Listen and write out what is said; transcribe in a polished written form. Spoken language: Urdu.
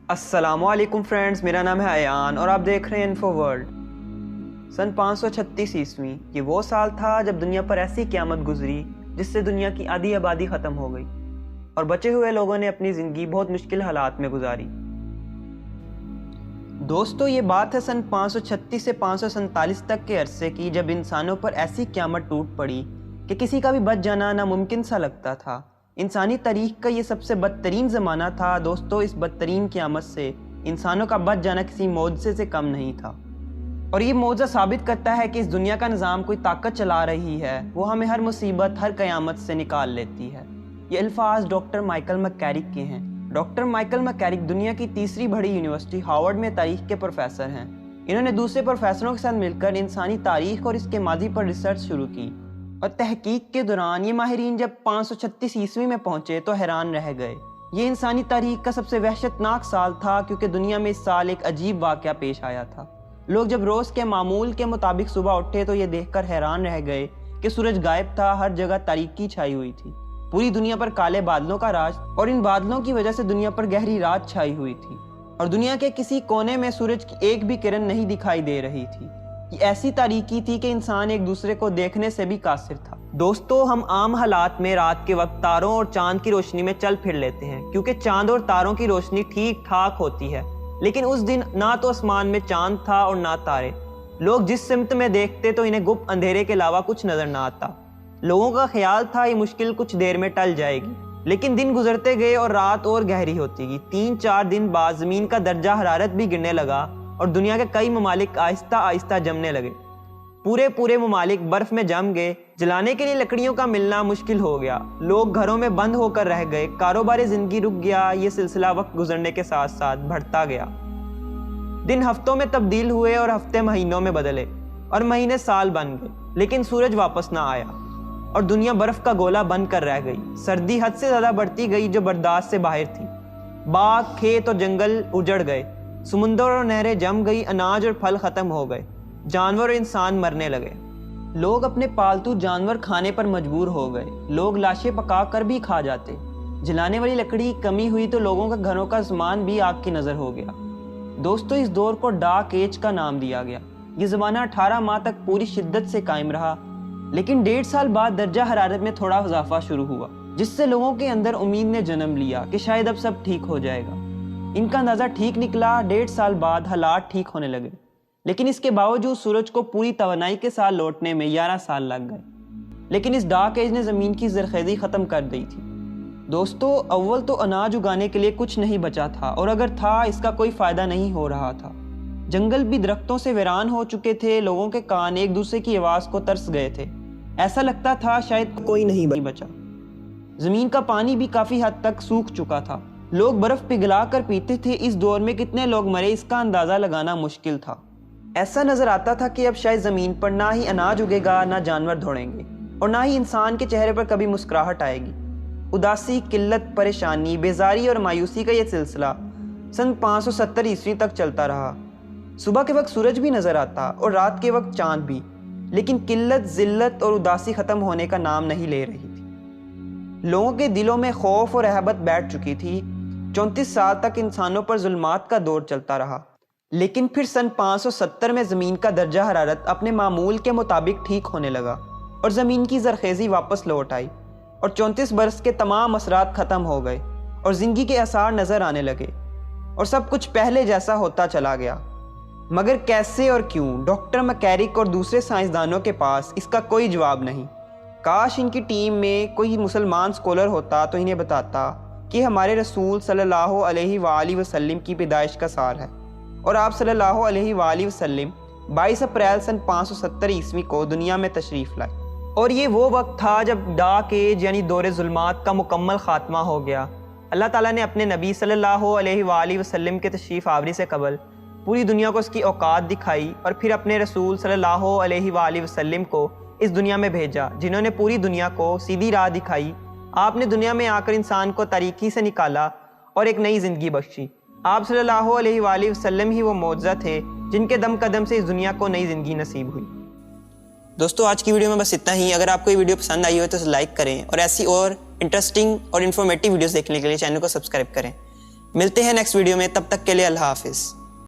السلام علیکم فرینڈز، میرا نام ہے ایان اور آپ دیکھ رہے ہیں انفو ورلڈ۔ سن 536 عیسوی یہ وہ سال تھا جب دنیا پر ایسی قیامت گزری جس سے دنیا کی آدھی آبادی ختم ہو گئی اور بچے ہوئے لوگوں نے اپنی زندگی بہت مشکل حالات میں گزاری۔ دوستو، یہ بات ہے سن 536 سے 547 تک کے عرصے کی، جب انسانوں پر ایسی قیامت ٹوٹ پڑی کہ کسی کا بھی بچ جانا ناممکن سا لگتا تھا۔ انسانی تاریخ کا یہ سب سے بدترین زمانہ تھا۔ دوستو، اس بدترین قیامت سے انسانوں کا بچ جانا کسی معجزے سے کم نہیں تھا، اور یہ معجزہ ثابت کرتا ہے کہ اس دنیا کا نظام کوئی طاقت چلا رہی ہے، وہ ہمیں ہر مصیبت، ہر قیامت سے نکال لیتی ہے۔ یہ الفاظ ڈاکٹر مائیکل میککیرک کے ہیں۔ ڈاکٹر مائیکل میککیرک دنیا کی تیسری بڑی یونیورسٹی ہارورڈ میں تاریخ کے پروفیسر ہیں۔ انہوں نے دوسرے پروفیسروں کے ساتھ مل کر انسانی تاریخ اور اس کے ماضی پر ریسرچ شروع کی، اور تحقیق کے دوران یہ ماہرین جب 536 عیسوی میں پہنچے تو حیران رہ گئے۔ یہ انسانی تاریخ کا سب سے وحشت ناک سال تھا، کیونکہ دنیا میں اس سال ایک عجیب واقعہ پیش آیا تھا۔ لوگ جب روز کے معمول کے مطابق صبح اٹھے تو یہ دیکھ کر حیران رہ گئے کہ سورج غائب تھا، ہر جگہ تاریکی چھائی ہوئی تھی، پوری دنیا پر کالے بادلوں کا راج، اور ان بادلوں کی وجہ سے دنیا پر گہری رات چھائی ہوئی تھی، اور دنیا کے کسی کونے میں سورج کی ایک بھی کرن نہیں دکھائی دے رہی تھی۔ یہ ایسی تاریکی تھی کہ انسان ایک دوسرے کو دیکھنے سے بھی قاصر تھا۔ دوستو، ہم عام حالات میں رات کے وقت تاروں اور چاند کی روشنی میں چل پھر لیتے ہیں، کیونکہ چاند اور تاروں کی روشنی ٹھیک ٹھاک ہوتی ہے، لیکن اس دن نہ تو آسمان میں چاند تھا اور نہ تارے۔ لوگ جس سمت میں دیکھتے تو انہیں گپ اندھیرے کے علاوہ کچھ نظر نہ آتا۔ لوگوں کا خیال تھا یہ مشکل کچھ دیر میں ٹل جائے گی، لیکن دن گزرتے گئے اور رات اور گہری ہوتی گئی۔ 3-4 دن بعد زمین کا درجہ حرارت بھی گرنے لگا اور دنیا کے کئی ممالک آہستہ آہستہ جمنے لگے۔ پورے ممالک برف میں جم گئے، جلانے کے لیے لکڑیوں کا ملنا مشکل ہو گیا، لوگ گھروں میں بند ہو کر رہ گئے، کاروبار زندگی رک گیا۔ یہ سلسلہ وقت گزرنے کے ساتھ ساتھ بڑھتا گیا۔ دن ہفتوں میں تبدیل ہوئے اور ہفتے مہینوں میں بدلے، اور مہینے سال بن گئے، لیکن سورج واپس نہ آیا اور دنیا برف کا گولا بن کر رہ گئی۔ سردی حد سے زیادہ بڑھتی گئی جو برداشت سے باہر تھی۔ باغ، کھیت اور جنگل اجڑ گئے، سمندر اور نہریں جم گئی، اناج اور پھل ختم ہو گئے، جانور اور انسان مرنے لگے۔ لوگ اپنے پالتو جانور کھانے پر مجبور ہو گئے، لوگ لاشیں پکا کر بھی کھا جاتے۔ جلانے والی لکڑی کی کمی ہوئی تو لوگوں کے گھروں کا سامان بھی آگ کی نظر ہو گیا۔ دوستو، اس دور کو ڈارک ایج کا نام دیا گیا۔ یہ زمانہ 18 ماہ تک پوری شدت سے قائم رہا، لیکن 1.5 سال بعد درجہ حرارت میں تھوڑا اضافہ شروع ہوا، جس سے لوگوں کے اندر امید نے جنم لیا کہ شاید اب سب ٹھیک ہو جائے گا۔ ان کا اندازہ ٹھیک نکلا۔ 1.5 سال بعد حالات ٹھیک ہونے لگے، لیکن اس کے باوجود سورج کو پوری توانائی کے ساتھ لوٹنے میں 11 سال لگ گئے۔ لیکن اس ڈارک ایج نے زمین کی زرخیزی ختم کر دی تھی۔ دوستو، اول تو اناج اگانے کے لیے کچھ نہیں بچا تھا، اور اگر تھا اس کا کوئی فائدہ نہیں ہو رہا تھا۔ جنگل بھی درختوں سے ویران ہو چکے تھے، لوگوں کے کان ایک دوسرے کی آواز کو ترس گئے تھے، ایسا لگتا تھا شاید کوئی نہیں بچا۔ زمین کا پانی بھی کافی حد تک سوکھ چکا تھا، لوگ برف پگھلا کر پیتے تھے۔ اس دور میں کتنے لوگ مرے اس کا اندازہ لگانا مشکل تھا۔ ایسا نظر آتا تھا کہ اب شاید زمین پر نہ ہی اناج اگے گا، نہ جانور دوڑیں گے، اور نہ ہی انسان کے چہرے پر کبھی مسکراہٹ آئے گی۔ اداسی، قلت، پریشانی، بیزاری اور مایوسی کا یہ سلسلہ سن 570 عیسوی تک چلتا رہا۔ صبح کے وقت سورج بھی نظر آتا اور رات کے وقت چاند بھی، لیکن قلت، ذلت اور اداسی ختم ہونے کا نام نہیں لے رہی تھی۔ لوگوں کے دلوں میں خوف اور رہبت بیٹھ چکی تھی۔ 34 سال تک انسانوں پر ظلمات کا دور چلتا رہا، لیکن پھر سن 570 میں زمین کا درجہ حرارت اپنے معمول کے مطابق ٹھیک ہونے لگا اور زمین کی زرخیزی واپس لوٹ آئی، اور 34 برس کے تمام اثرات ختم ہو گئے اور زندگی کے آثار نظر آنے لگے، اور سب کچھ پہلے جیسا ہوتا چلا گیا۔ مگر کیسے اور کیوں؟ ڈاکٹر میککیرک اور دوسرے سائنسدانوں کے پاس اس کا کوئی جواب نہیں۔ کاش ان کی ٹیم میں کوئی مسلمان اسکالر ہوتا تو انہیں بتاتا کہ ہمارے رسول صلی اللہ علیہ وآلہ وسلم کی پیدائش کا سال ہے، اور آپ صلی اللہ علیہ وآلہ وسلم 22 اپریل سن 570 عیسوی کو دنیا میں تشریف لائے، اور یہ وہ وقت تھا جب ڈارک ایج یعنی دور ظلمات کا مکمل خاتمہ ہو گیا۔ اللہ تعالیٰ نے اپنے نبی صلی اللہ علیہ وآلہ وسلم کے تشریف آوری سے قبل پوری دنیا کو اس کی اوقات دکھائی، اور پھر اپنے رسول صلی اللہ علیہ وآلہ وسلم کو اس دنیا میں بھیجا، جنہوں نے پوری دنیا کو سیدھی راہ دکھائی۔ آپ نے دنیا میں آ کر انسان کو تاریکی سے نکالا اور ایک نئی زندگی بخشی۔ آپ صلی اللہ علیہ وآلہ وسلم ہی وہ معجزہ تھے جن کے دم قدم سے اس دنیا کو نئی زندگی نصیب ہوئی۔ دوستو، آج کی ویڈیو میں بس اتنا ہی۔ اگر آپ کو یہ ویڈیو پسند آئی ہو تو لائک کریں، اور ایسی اور انٹرسٹنگ اور انفارمیٹیو ویڈیوز دیکھنے کے لیے چینل کو سبسکرائب کریں۔ ملتے ہیں نیکسٹ ویڈیو میں، تب تک کے لیے اللہ حافظ۔